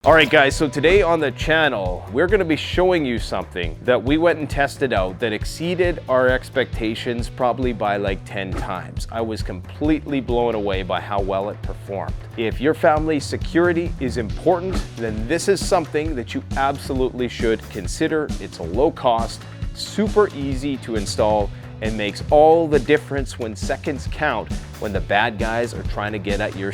All right guys, so today on the channel, we're gonna be showing you something that we went and tested out that exceeded our expectations probably by like 10 times. I was completely blown away by how well it performed. If your family's security is important, then this is something that you absolutely should consider. It's a low cost, super easy to install, and makes all the difference when seconds count when the bad guys are trying to get at your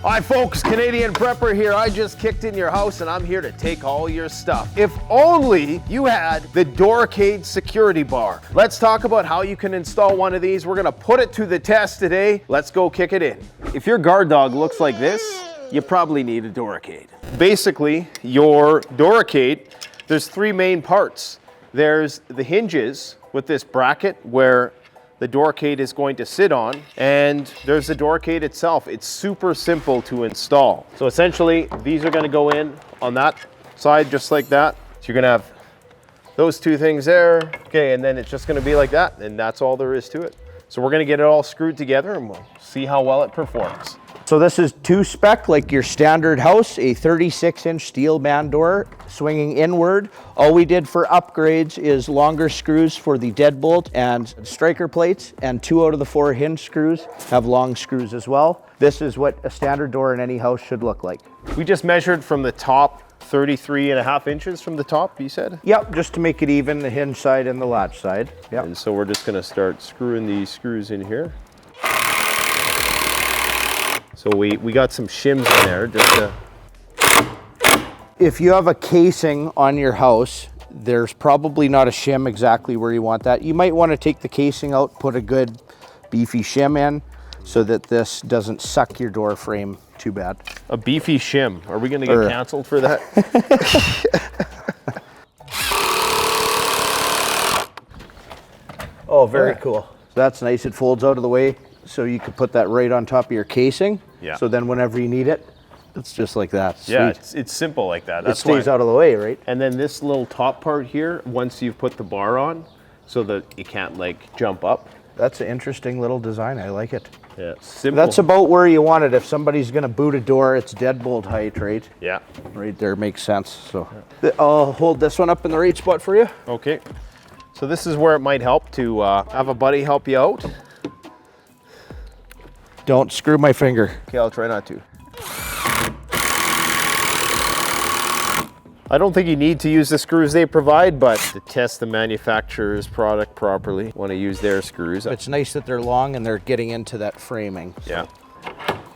Hi folks, Canadian Prepper here. I just kicked in your house and I'm here to take all your stuff. If only you had the Dooricade security bar. Let's talk about how you can install one of these. We're gonna put it to the test today. Let's go kick it in. If your guard dog looks like this, you probably need a Dooricade. Basically, your Dooricade, there's three main parts. There's the hinges with this bracket where the Dooricade is going to sit on, and there's the Dooricade itself. It's super simple to install. So essentially, these are gonna go in on that side just like that. So you're gonna have those two things there. Okay, and then it's just gonna be like that, and that's all there is to it. So we're gonna get it all screwed together and we'll see how well it performs. So this is 2-spec like your standard house, a 36-inch steel man door swinging inward. All we did for upgrades is longer screws for the deadbolt and striker plates, and 2 out of the 4 hinge screws have long screws as well. This is what a standard door in any house should look like. We just measured from the top 33.5 inches from the top, you said? Yep, just to make it even, the hinge side and the latch side. Yep. And so we're just gonna start screwing these screws in here. So we got some shims in there just to... If you have a casing on your house, there's probably not a shim exactly where you want that. You might want to take the casing out, put a good beefy shim in so that this doesn't suck your door frame too bad. A beefy shim. Are we gonna get canceled for that? Oh, very cool. So that's nice. It folds out of the way, so you could put that right on top of your casing. Yeah. So then whenever you need it, it's just like that. Sweet. Yeah, it's simple like that. That's it stays out of the way, right? And then this little top part here, once you've put the bar on, so that it can't like jump up. That's an interesting little design. I like it. Yeah, simple. That's about where you want it. If somebody's gonna boot a door, it's deadbolt height, right? Yeah. Right there makes sense. So I'll hold this one up in the right spot for you. Okay. So this is where it might help to have a buddy help you out. Don't screw my finger. Okay, I'll try not to. I don't think you need to use the screws they provide, but to test the manufacturer's product properly, want to use their screws. It's nice that they're long and they're getting into that framing. So. Yeah.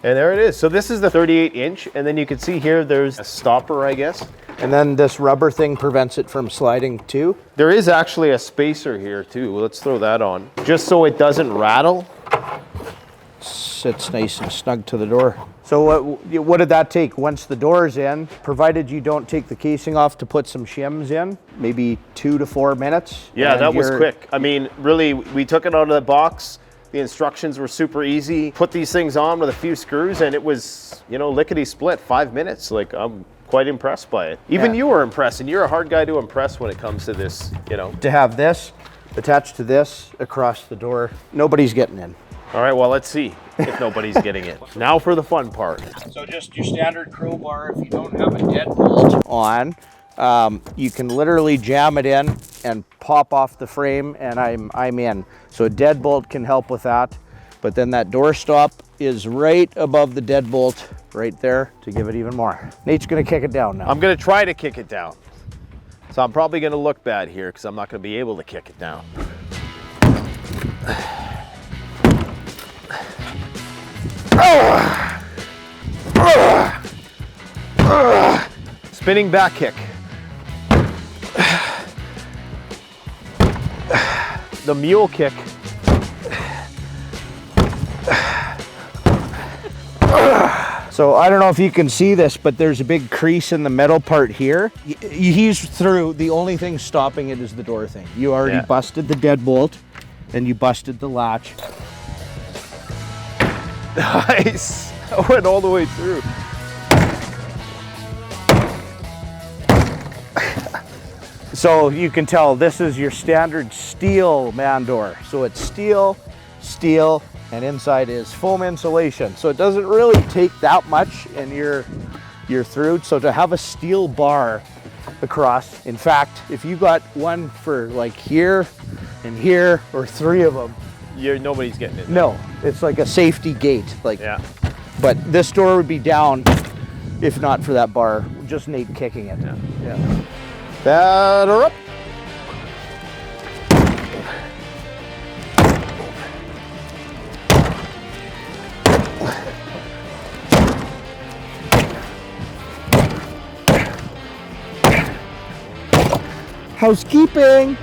And there it is. So this is the 38-inch, and then you can see here there's a stopper, I guess. And then this rubber thing prevents it from sliding too. There is actually a spacer here too. Let's throw that on. Just so it doesn't rattle. Sits nice and snug to the door. So what did that take? Once the door's in, provided you don't take the casing off to put some shims in, maybe 2 to 4 minutes? Yeah, that was quick. I mean, really, we took it out of the box. The instructions were super easy. Put these things on with a few screws and it was, you know, lickety split, 5 minutes. Like, I'm quite impressed by it. Even you were impressed, and you're a hard guy to impress when it comes to this, you know. To have this attached to this across the door, nobody's getting in. All right, well, let's see if nobody's getting it. Now for the fun part. So just your standard crowbar, if you don't have a deadbolt on, you can literally jam it in and pop off the frame, and I'm in. So a deadbolt can help with that, but then that door stop is right above the deadbolt right there to give it even more. Nate's gonna kick it down now. I'm gonna try to kick it down. So I'm probably gonna look bad here because I'm not gonna be able to kick it down. Spinning back kick. The mule kick. So I don't know if you can see this, but there's a big crease in the metal part here. He's through. The only thing stopping it is the door thing. You already busted the deadbolt and you busted the latch. Nice. I went all the way through. So you can tell this is your standard steel man door. So it's steel, and inside is foam insulation. So it doesn't really take that much and you're through. So to have a steel bar across, in fact, if you got one for like here and here, or 3 of them, Nobody's getting it. No, it's like a safety gate. Like, yeah. But this door would be down if not for that bar, just Nate kicking it. Yeah. Batter up. Housekeeping.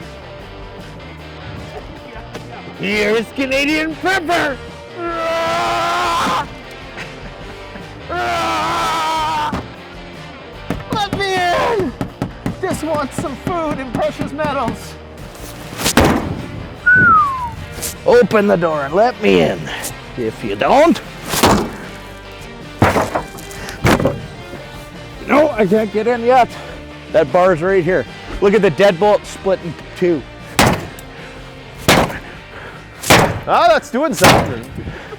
Here is Canadian Prepper. Let me in. Just want some food and precious metals. Open the door and let me in. If you don't. No, I can't get in yet. That bar's right here. Look at the deadbolt split in 2. Oh, that's doing something.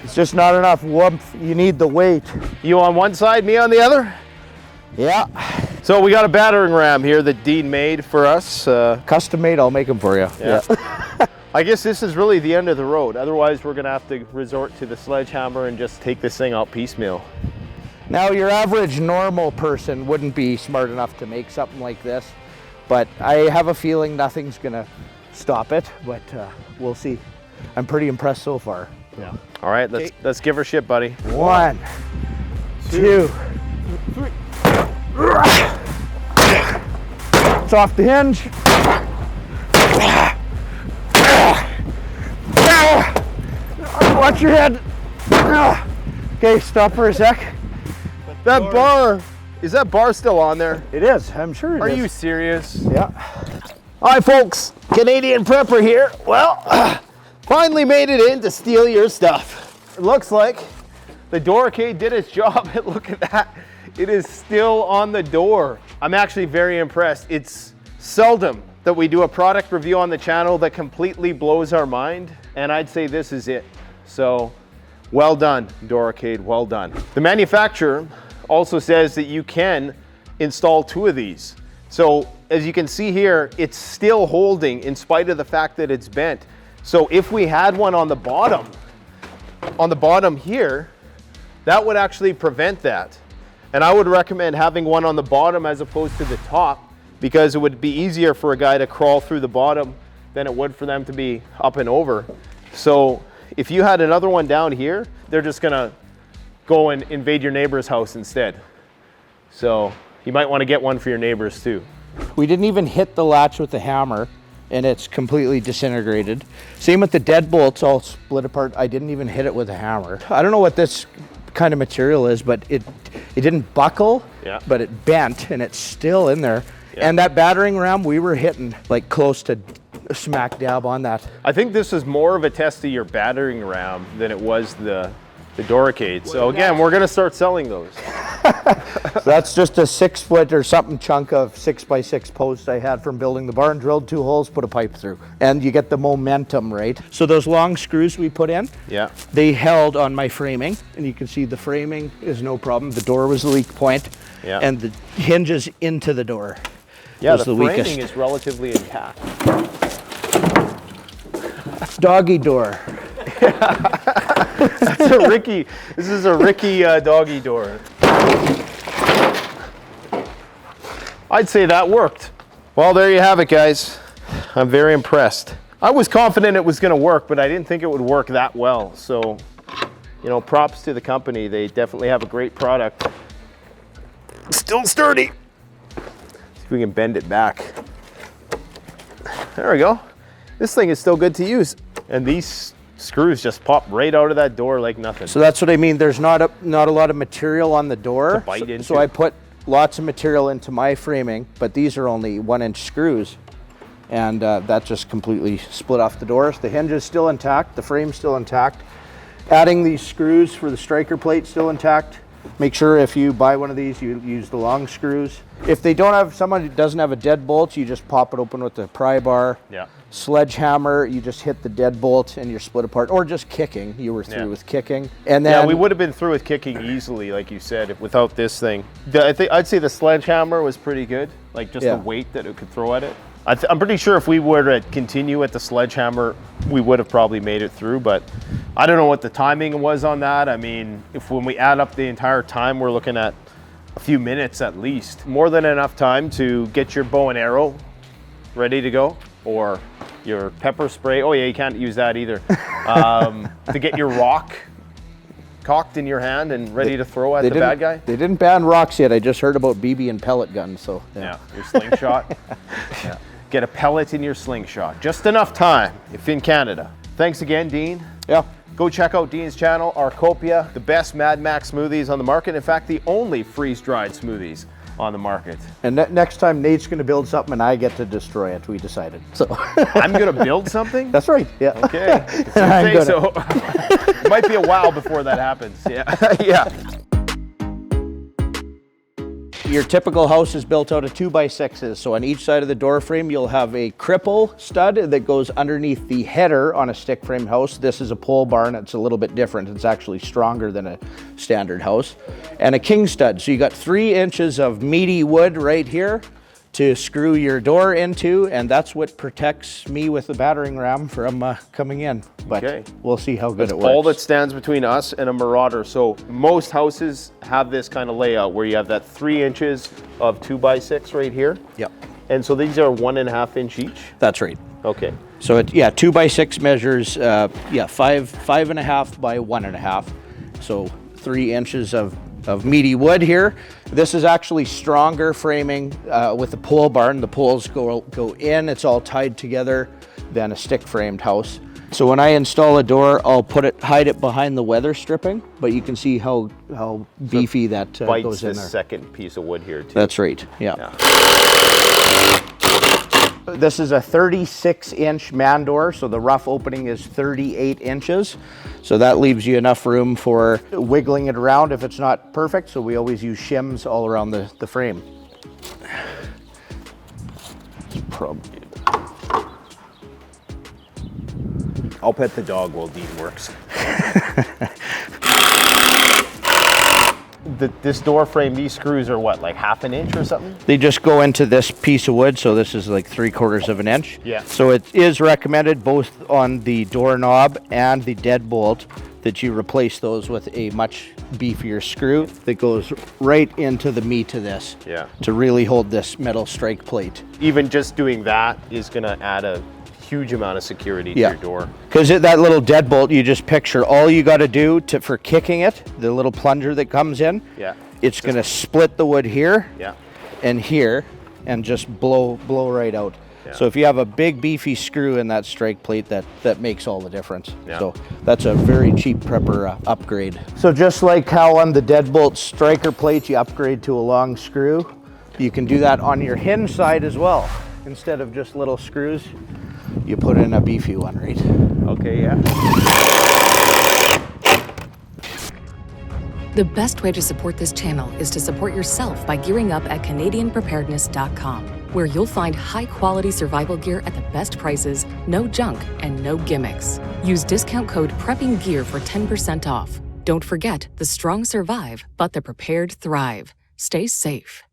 It's just not enough warmth. You need the weight. You on one side, me on the other? Yeah. So we got a battering ram here that Dean made for us. Custom made, I'll make them for you. Yeah. I guess this is really the end of the road. Otherwise, we're gonna have to resort to the sledgehammer and just take this thing out piecemeal. Now, your average normal person wouldn't be smart enough to make something like this, but I have a feeling nothing's gonna stop it, but we'll see. I'm pretty impressed so far. Yeah. All right, let's give her shit, buddy. 1, 2, 3. It's off the hinge. Watch your head. Okay, stop for a sec. That bar, is that bar still on there? It is, I'm sure it is. Are you serious? Yeah. Hi folks, Canadian Prepper here. Well, finally made it in to steal your stuff. It looks like the Dooricade did its job. Look at that. It is still on the door. I'm actually very impressed. It's seldom that we do a product review on the channel that completely blows our mind, and I'd say this is it. So, well done, Dooricade, well done. The manufacturer also says that you can install 2 of these. So, as you can see here, it's still holding in spite of the fact that it's bent. So if we had one on the bottom here, that would actually prevent that. And I would recommend having one on the bottom as opposed to the top, because it would be easier for a guy to crawl through the bottom than it would for them to be up and over. So if you had another one down here, they're just gonna go and invade your neighbor's house instead. So you might want to get one for your neighbors too. We didn't even hit the latch with the hammer and it's completely disintegrated. Same with the deadbolts, all split apart. I didn't even hit it with a hammer. I don't know what this kind of material is, but it didn't buckle, yeah, but it bent and it's still in there. Yeah. And that battering ram, we were hitting like close to smack dab on that. I think this is more of a test of your battering ram than it was the Dooricade. So again, we're gonna start selling those. So that's just a 6 foot or something chunk of 6x6 post I had from building the barn, drilled 2 holes, put a pipe through. And you get the momentum, right? So those long screws we put in, yeah, they held on my framing, and you can see the framing is no problem. The door was the weak point, yeah, and the hinges into the door. Yeah, was the the framing weakest. is relatively intact. Doggy door. That's a Ricky. This is a Ricky doggy door. I'd say that worked. Well, there you have it, guys. I'm very impressed. I was confident it was going to work, but I didn't think it would work that well. So, you know, props to the company. They definitely have a great product. It's still sturdy. See if we can bend it back. There we go. This thing is still good to use. And these screws just pop right out of that door like nothing. So that's what I mean. There's not a lot of material on the door. To bite into. So I put lots of material into my framing, but these are only 1-inch screws. And that just completely split off the doors. The hinge is still intact, the frame's still intact. Adding these screws for the striker plate still intact. Make sure if you buy one of these, you use the long screws. If they don't have, someone who doesn't have a deadbolt, you just pop it open with the pry bar. Yeah. Sledgehammer, you just hit the deadbolt and you're split apart, or just kicking. You were through with kicking. And then yeah, we would have been through with kicking easily, like you said, without this thing. I'd say the sledgehammer was pretty good, like just the weight that it could throw at it. I'm pretty sure if we were to continue at the sledgehammer, we would have probably made it through, but I don't know what the timing was on that. I mean, when we add up the entire time, we're looking at a few minutes at least. More than enough time to get your bow and arrow ready to go, or your pepper spray. Oh yeah, you can't use that either. To get your rock cocked in your hand and ready to throw at the bad guy. They didn't ban rocks yet. I just heard about BB and pellet guns, so. Yeah, your slingshot. Yeah. Get a pellet in your slingshot. Just enough time if in Canada. Thanks again, Dean. Yeah. Go check out Dean's channel, ARKOPIA, the best Mad Max smoothies on the market. In fact, the only freeze-dried smoothies on the market. And next time Nate's going to build something and I get to destroy it, we decided. So I'm going to build something? That's right. Yeah. Okay. So it might be a while before that happens. Yeah. Yeah. Your typical house is built out of 2x6s. So on each side of the door frame, you'll have a cripple stud that goes underneath the header on a stick frame house. This is a pole barn. It's a little bit different. It's actually stronger than a standard house. And a king stud. So you got 3 inches of meaty wood right here to screw your door into, and that's what protects me with the battering ram from coming in. But we'll see how good it works. All that stands between us and a Marauder. So most houses have this kind of layout where you have that 3 inches of 2x6 right here. Yep. And so these are 1.5 inch each? That's right. Okay. So 2x6 measures 5.5 by 1.5. So 3 inches of meaty wood here. This is actually stronger framing with the pole barn. The poles go in, it's all tied together than a stick framed house. So when I install a door, I'll hide it behind the weather stripping, but you can see how beefy that goes in there. Bites the second piece of wood here too. That's right, yeah. This is a 36-inch man door, so the rough opening is 38 inches. So that leaves you enough room for wiggling it around if it's not perfect. So we always use shims all around the frame. I'll pet the dog while Dean works. This door frame, these screws are what, like 1/2 inch or something? They just go into this piece of wood, so this is like 3/4 of an inch. Yeah. So it is recommended both on the doorknob and the deadbolt that you replace those with a much beefier screw that goes right into the meat of this. Yeah. To really hold this metal strike plate. Even just doing that is gonna add a huge amount of security to your door. Because that little deadbolt, you just picture all you got to do for kicking it, the little plunger that comes in. Yeah. It's going to split the wood here. Yeah. And here, and just blow right out. Yeah. So if you have a big beefy screw in that strike plate, that makes all the difference. Yeah. So that's a very cheap prepper upgrade. So just like how on the deadbolt striker plate you upgrade to a long screw, you can do that on your hinge side as well. Instead of just little screws, you put in a beefy one, right? Okay, yeah. The best way to support this channel is to support yourself by gearing up at CanadianPreparedness.com, where you'll find high-quality survival gear at the best prices, no junk, and no gimmicks. Use discount code PREPPINGGEAR for 10% off. Don't forget, the strong survive, but the prepared thrive. Stay safe.